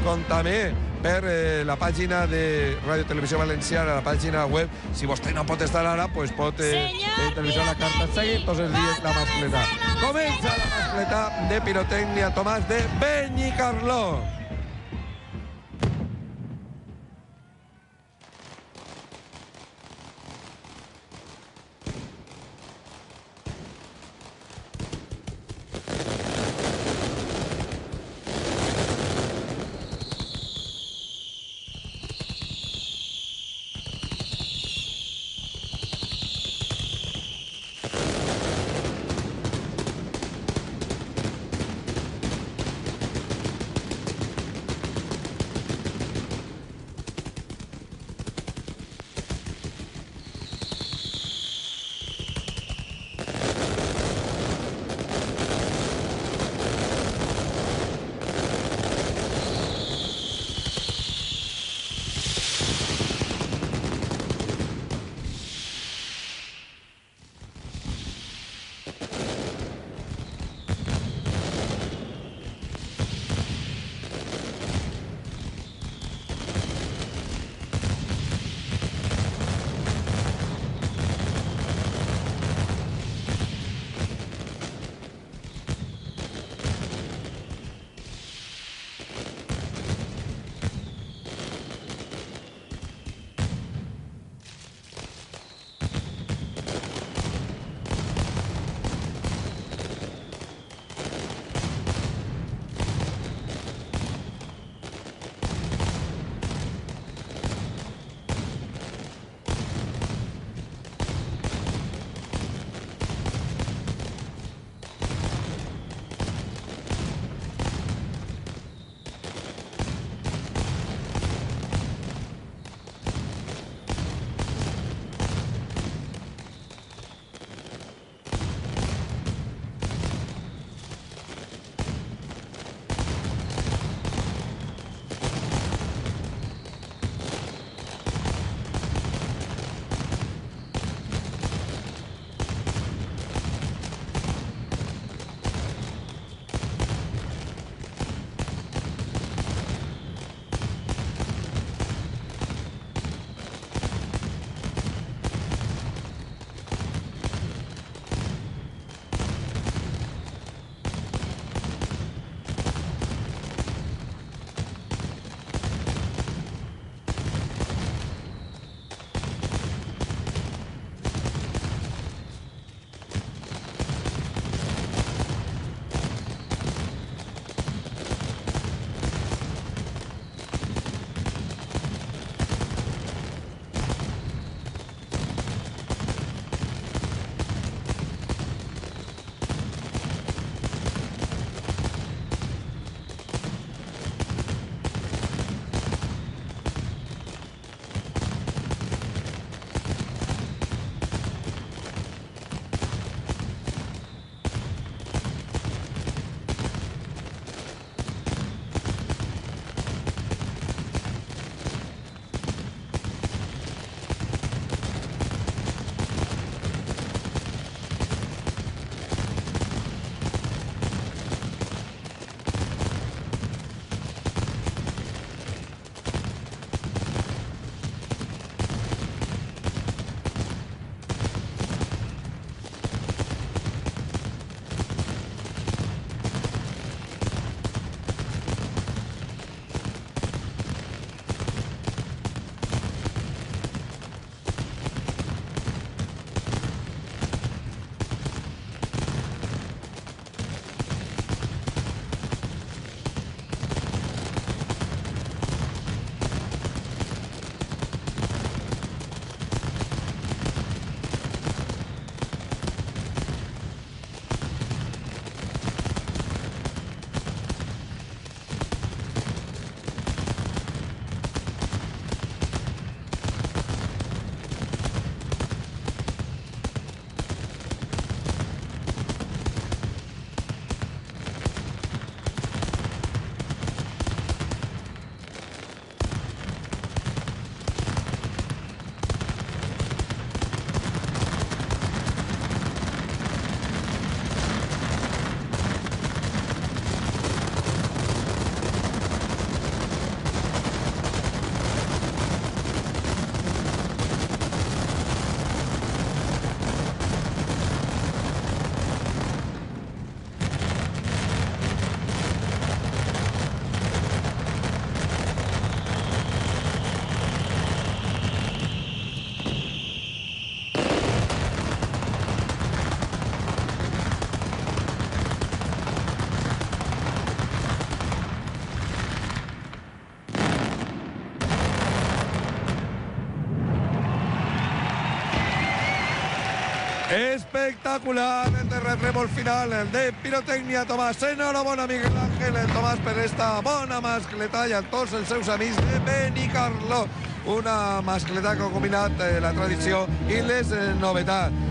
com també per la pàgina de Radio Televisió Valenciana, la pàgina web. Si vostè no pot estar ara, pues pot televisar la carta seguir tots els dies la mascleta. Comença la mascleta de pirotècnia Tomàs de Benicarló. Espectacular el terratrèmol final de pirotècnia, Tomàs. Enhorabona, Miguel Ángel, Tomàs, per esta bona mascleta i a tots els seus amics de Benicarló. Una mascleta que ha combinat la tradició i les novetats.